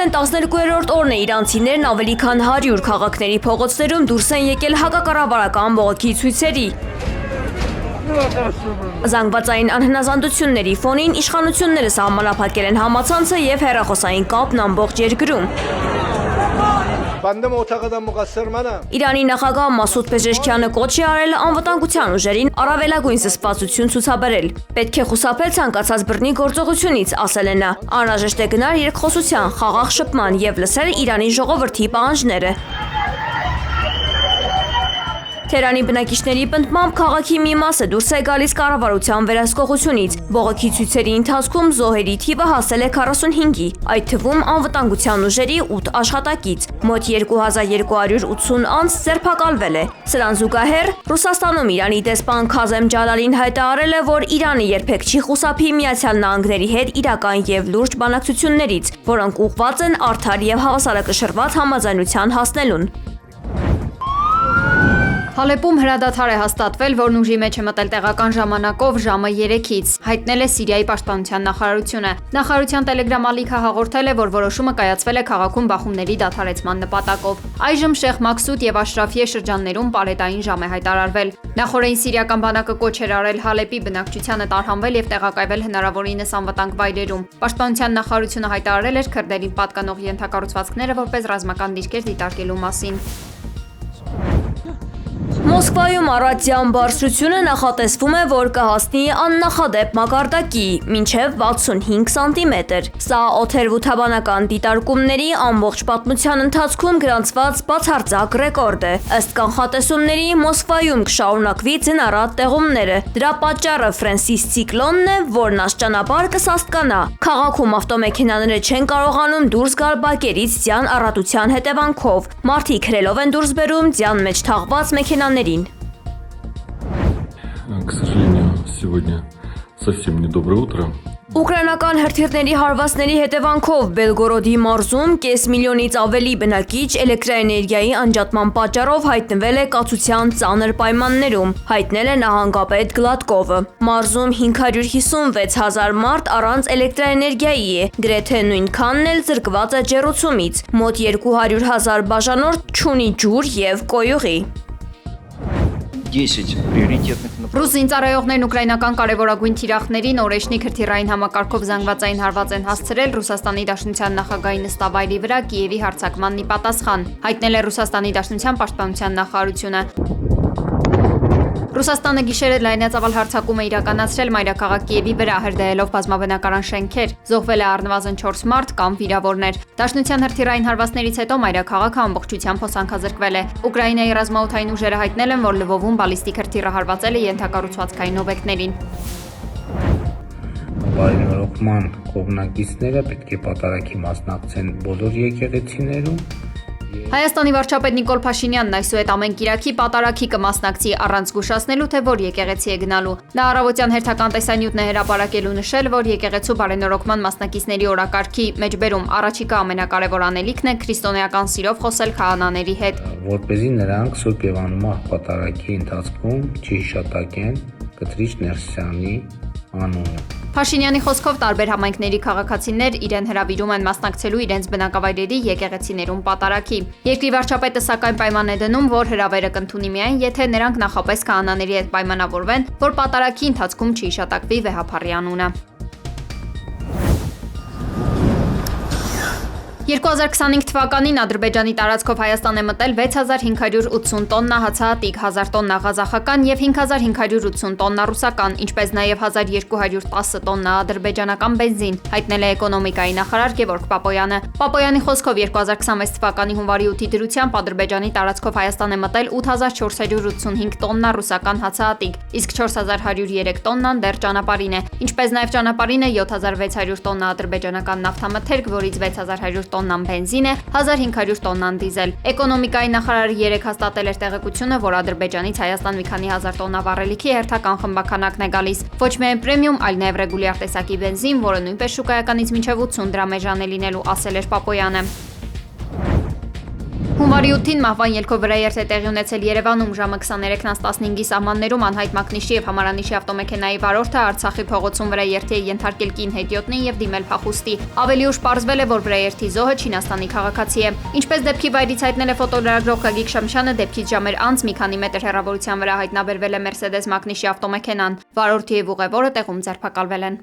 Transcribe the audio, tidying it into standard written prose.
Արդեն 12-րդ օրն է իրանցիներն ավելի քան 100 քաղաքների փողոցներում դուրս են եկել հակակառավարական բողոքի ցույցերի։ Զանգվածային անհնազանդությունների ֆոնին իշխանությունները սահմանափակել են համացանցը և հեռախոսային կապն ամբողջ երկրում։ Իրանի նախագահ Մասուդ Փեզեշքյանը կոչ է արել անվտանգության ուժերին առավելագույն զսպվածություն ցուցաբերել։ Պետք է խուսափել ցանկացած բռնի գործողությունից, ասել է նա։ Անհրաժեշտ է գնալ երկխոսության, խաղաղ շփման և լսել Իրանի ժողովրդի պահանջները։ Թեհրանի բնակիչների պնդմամբ քաղաքի մի մասը դուրս է գալիս կառավարության վերահսկողությունից։ Բողոքի ցույցերի ընթացքում զոհերի թիվը հասել է 45-ի, այդ թվում անվտանգության ուժերի 8 աշխատակից։ Մոտ 2280 անձ ձերբակալվել է։ Սրան զուգահեռ Ռուսաստանում Իրանի դեսպան Քազեմ Ջալալին հայտարարել է, որ Իրանը երբեք չի խուսափի Միացյալ Նահանգների հետ իրական և լուրջ բանակցություններից, որոնք ուղղված են արդար և հավասարակշռված համաձայնության հասնելուն։ Հալեպում հրադադար է հաստատվել, որն ուժի մեջ է մտել տեղական ժամանակով ժամը 3-ից, հայտնել է Սիրիայի պաշտպանության նախարարությունը։ Նախարարության Telegram ալիքը հաղորդել է, որ որոշումը կայացվել է քաղաքում բախումների դադարեցման նպատակով։ Այժմ Շեխ Մաքսուդ և Աշրաֆիե շրջաններում պարետային ժամ է հայտարարվել։ Նախորդին սիրիական բանակը կոչ էր արել Հալեպի բնակչությանը տարհանվել և տեղակայվել հնարավորինս անվտանգ վայրերում։ Պաշտպանության նախարարությունը հայտարարել էր քրդերին պատկանող ենթակառուցվածքները որպես ռազմական դիրքեր դիտարկելու մասին։ Մոսկվայում առատյան բարձրությունը նախատեսվում է, որ կհասնի աննախադեպ մակարդակի, մինչև 65 սանտիմետր։ Սա օդերևութաբանական դիտարկումների ամբողջ պատմության ընթացքում գրանցված բացարձակ ռեկորդ է։ Ըստ կանխատեսումների, Մոսկվայում կշարունակվի ձնառատ տեղումները։ Դրա պատճառը Ֆրենսիս ցիկլոնն է, որն աստիճանաբար կսաստկանա։ Քաղաքում ավտոմեքենաները չեն կարողանում դուրս գալ բակերից ձյան առատության հետևանքով։ Մարդիկ հրելով են դուրս բերում ձյան մեջ թաղված մեքենաներին։ К сожалению, сегодня совсем недоброе утро. Ուկրաինական հրթիռների հարվածների հետևանքով Բելգորոդի մարզում կես միլիոնից ավելի բնակիչ էլեկտրաէներգիայի անջատման պատճառով հայտնվել է կացության ծանր պայմաններում, հայտնել է նահանգապետ Գլադկովը։ Մարզում 556,000 մարդ առանց էլեկտրաէներգիայի է, գրեթե նույնքանն էլ զրկված է ջեռուցումից։ Մոտ 200,000 բաժանորդ չունի ջուր և կոյուղի։ 10 приоритетных направлений. Ռուս զինծառայողներն ուկրաինական կարևորագույն թիրախներին օրեշնիկ հրթիռային համակարգով զանգվածային հարված են հասցրել Ռուսաստանի Դաշնության նախագահի նստավայրի վրա Կիևի հարձակմանն ի պատասխան, հայտնել է Ռուսաստանի Դաշնության պաշտպանության նախարարությունը։ Ռուսաստանը գիշերը լայնածավալ հարձակում է իրականացրել մայրաքաղաք Կիևի վրա, հրդեհելով բազմաբնակարան շենքեր։ Զոհվել է առնվազն 4 մարդ կամ վիրավորներ։ Դաշնության հրթիռային հարվածներից հետո մայրաքաղաքը ամբողջությամբ հոսանքազրկվել է։ Ուկրաինայի ռազմաօդային ուժերը հայտնել են, որ Լվովում բալիստիկ հրթիռը հարվածել է ենթակառուցվածքային օբյեկտներին։ Բարենորոգման կողմնակիցները պետք է պատարագի մասնակցեն բոլոր եկեղեցիներում։ Հայաստանի վարչապետ Նիկոլ Փաշինյանն այսուհետ ամեն կիրակի պատարագի կմասնակցի առանց զգուշացնելու, թե որ եկեղեցի է գնալու։ Նա առավոտյան հերթական տեսանյութն է հրապարակելու նշել, որ եկեղեցու բարենորոգման մասնակիցների օրակարգի մեջբերում առաջիկա ամենակարևոր անելիքն է քրիստոնեական սիրով խոսել քահանաների հետ, որպեսզի նրանք Սուրբ Եվանումա պատարագի ընթացքում չհիշատակեն Կտրիչ Ներսյանի անունը։ Փաշինյանի խոսքով տարբեր համայնքների քաղաքացիներ իրեն հրավիրում են մասնակցելու իրենց բնակավայրերի եկեղեցիներում պատարագի։ Երկրի վարչապետը սակայն պայման է դնում, որ հրավերը կընդունի միայն, եթե նրանք նախապես քահանաների հետ պայմանավորվեն, որ պատարագի ընթացքում չհիշատակվի վեհափառի անունը։ 2025 թվականին Ադրբեջանի տարածքով Հայաստան է մտել 6580 տոննա հացահատիկ, 1000 տոննա ղազախական և 5580 տոննա ռուսական, ինչպես նաև 1210 տոննա ադրբեջանական բենզին, հայտնել է էկոնոմիկայի նախարար Գևորգ Պապոյանը։ Պապոյանի խոսքով 2026 թվականի հունվարի 8-ի դրությամբ Ադրբեջանի տարածքով Հայաստան է մտել 8485 տոննա ռուսական հացահատիկ, իսկ 4103 տոննան դեռ ճանապարհին է, ինչպես նաև ճանապարհին է 7600 տոննա ադրբեջանական նավթամթերք, որից 6100 տոննան բենզին է, 1500 տոննան դիզել։ Էկոնոմիկայի նախարարը երեկ հաստատել էր տեղեկությունը, որ Ադրբեջանից Հայաստան մի քանի հազար տոննա վառելիքի հերթական խմբաքանակն է գալիս։ Ոչ միայն պրեմիում, այլ նաև ռեգուլյար տեսակի բենզին, որը նույնպես շուկայականից մինչև 80 դրամ էժան է լինելու, ասել էր Պապոյանը։ Հունվարի 8-ին մահվան ելքով վրաերթ է տեղի ունեցել Երևանում ժամը 23:15-ի սահմաններում անհայտ մակնիշի եւ Համարանիշի ավտոմեքենայի վարորդը Արցախի փողոցում վրաերթի է ենթարկել կին հետիոտնին եւ դիմել փախուստի։ Ավելի ուշ պարզվել է, որ վրաերթի զոհը Չինաստանի քաղաքացի է։ Ինչպես դեպքի վայրից հայտնել է ֆոտոլրագրող Գագիկ Շամշյանը, դեպքից ժամեր անց մի քանի մետր հեռավորության վրա հայտնաբերվել է Mercedes մակնիշի ավտոմեքենան։ Վարորդի եւ ուղևորը տեղում ձերբակալվել են։